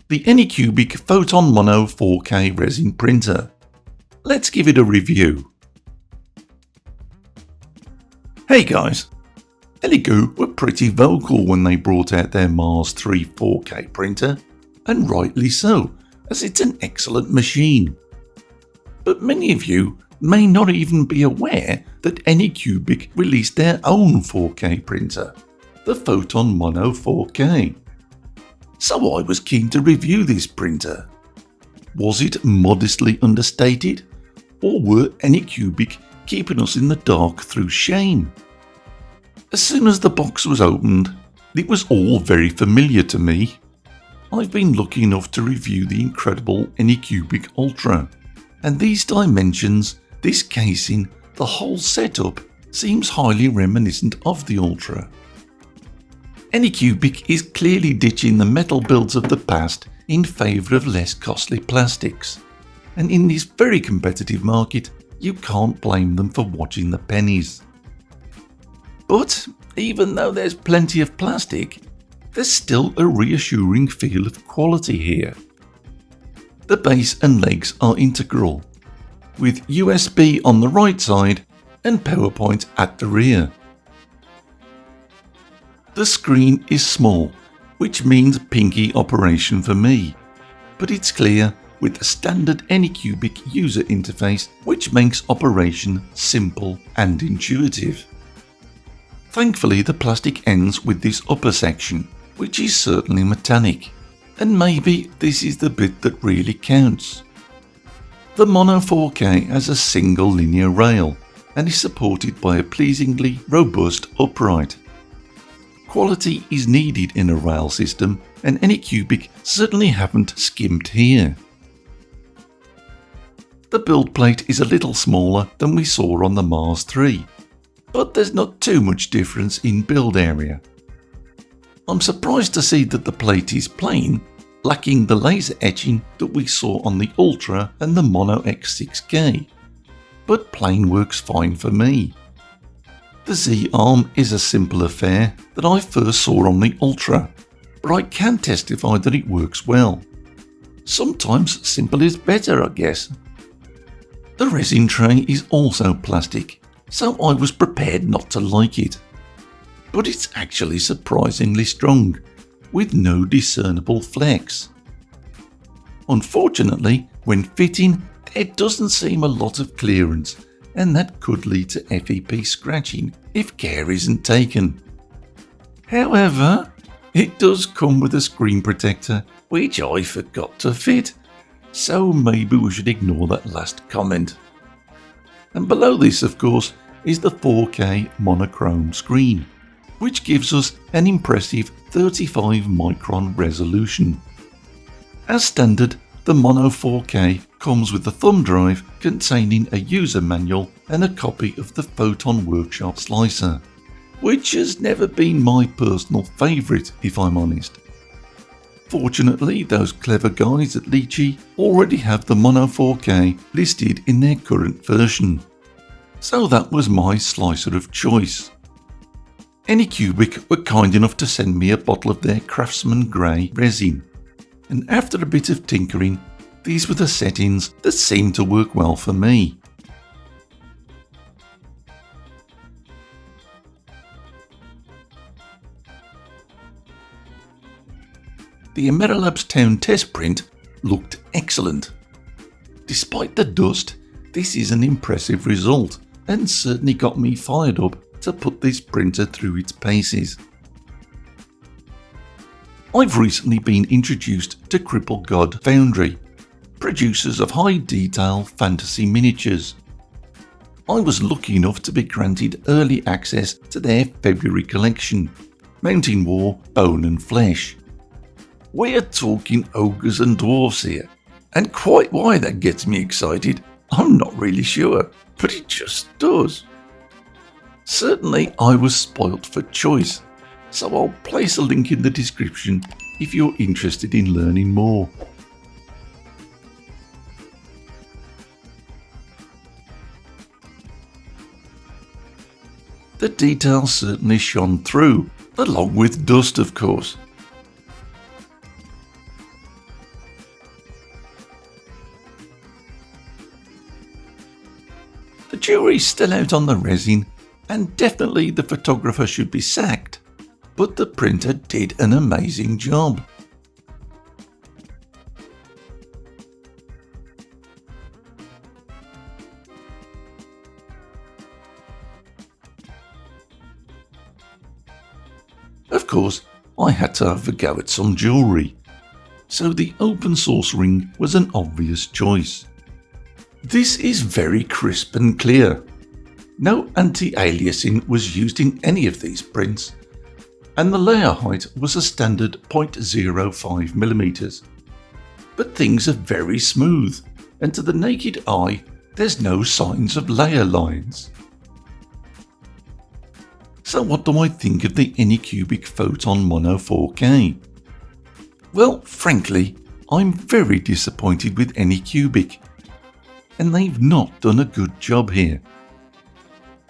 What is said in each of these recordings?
the Anycubic Photon Mono 4K resin printer. Let's give it a review. Hey guys, Anycubic were pretty vocal when they brought out their Mars 3 4K printer, and rightly so, as it's an excellent machine. But many of you may not even be aware that Anycubic released their own 4K printer, the Photon Mono 4K. So I was keen to review this printer. Was it modestly understated, or were Anycubic keeping us in the dark through shame? As soon as the box was opened, it was all very familiar to me. I've been lucky enough to review the incredible Anycubic Ultra, and these dimensions, this casing, the whole setup seems highly reminiscent of the Ultra. Anycubic is clearly ditching the metal builds of the past in favour of less costly plastics, and in this very competitive market, you can't blame them for watching the pennies. But even though there's plenty of plastic, there's still a reassuring feel of quality here. The base and legs are integral, with USB on the right side and PowerPoint at the rear. The screen is small, which means pinky operation for me, but it's clear with a standard Anycubic user interface, which makes operation simple and intuitive. Thankfully, the plastic ends with this upper section, which is certainly metallic, and maybe this is the bit that really counts. The Mono 4K has a single linear rail and is supported by a pleasingly robust upright. Quality is needed in a rail system, and Anycubic certainly haven't skimped here. The build plate is a little smaller than we saw on the Mars 3, but there's not too much difference in build area. I'm surprised to see that the plate is plain, lacking the laser etching that we saw on the Ultra and the Mono X6K, but plain works fine for me. The Z-arm is a simple affair that I first saw on the Ultra, but I can testify that it works well. Sometimes simple is better, I guess. The resin tray is also plastic, so I was prepared not to like it. But it's actually surprisingly strong, with no discernible flex. Unfortunately, when fitting, there doesn't seem a lot of clearance, and that could lead to FEP scratching if care isn't taken. However, it does come with a screen protector, which I forgot to fit, so maybe we should ignore that last comment. And below this, of course, is the 4K monochrome screen, which gives us an impressive 35 micron resolution. As standard, the Mono 4K comes with a thumb drive containing a user manual and a copy of the Photon Workshop slicer, which has never been my personal favourite if I'm honest. Fortunately, those clever guys at Lychee already have the Mono 4K listed in their current version, so that was my slicer of choice. Anycubic were kind enough to send me a bottle of their Craftsman Grey resin, and after a bit of tinkering, these were the settings that seemed to work well for me. The Amerilabs Town test print looked excellent. Despite the dust, this is an impressive result and certainly got me fired up to put this printer through its paces. I've recently been introduced to Crippled God Foundry, producers of high detail fantasy miniatures. I was lucky enough to be granted early access to their February collection, Mountain War Bone and Flesh. We're talking ogres and dwarfs here, and quite why that gets me excited, I'm not really sure, but it just does. Certainly I was spoilt for choice, so I'll place a link in the description if you're interested in learning more. The details certainly shone through, along with dust of course. The jury's still out on the resin, and definitely the photographer should be sacked, but the printer did an amazing job. Of course, I had to have a go at some jewellery, so the open source ring was an obvious choice. This is very crisp and clear. No anti-aliasing was used in any of these prints, and the layer height was a standard 0.05mm. But things are very smooth, and to the naked eye, there's no signs of layer lines. So what do I think of the Anycubic Photon Mono 4K? Well, frankly, I'm very disappointed with Anycubic, and they've not done a good job here.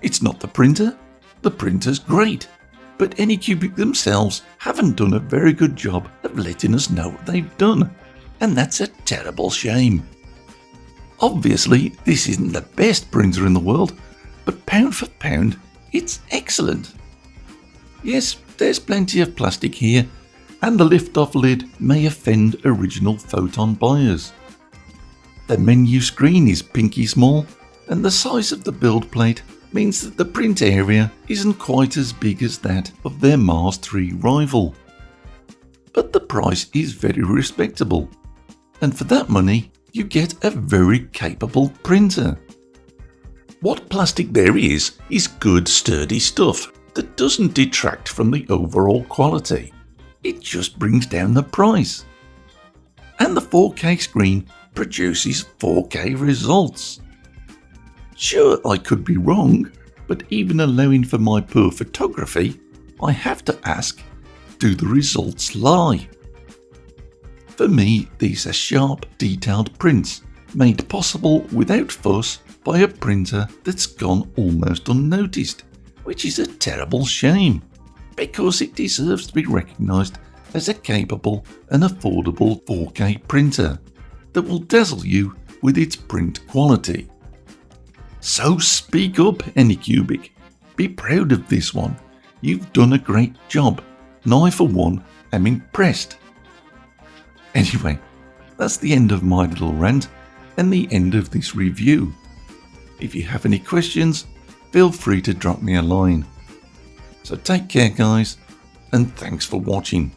It's not the printer's great, but Anycubic themselves haven't done a very good job of letting us know what they've done, and that's a terrible shame. Obviously, this isn't the best printer in the world, but pound for pound, it's excellent. Yes, there's plenty of plastic here, and the lift-off lid may offend original Photon buyers. The menu screen is pinky small, and the size of the build plate means that the print area isn't quite as big as that of their Mars 3 rival. But the price is very respectable, and for that money, you get a very capable printer. What plastic there is good sturdy stuff that doesn't detract from the overall quality. It just brings down the price. And the 4K screen produces 4K results. Sure, I could be wrong, but even allowing for my poor photography, I have to ask, do the results lie? For me, these are sharp, detailed prints, made possible without fuss by a printer that's gone almost unnoticed, which is a terrible shame, because it deserves to be recognised as a capable and affordable 4K printer that will dazzle you with its print quality. So speak up, Anycubic. Be proud of this one. You've done a great job, and I for one am impressed. Anyway, that's the end of my little rant and the end of this review. If you have any questions, feel free to drop me a line. So take care guys, and thanks for watching.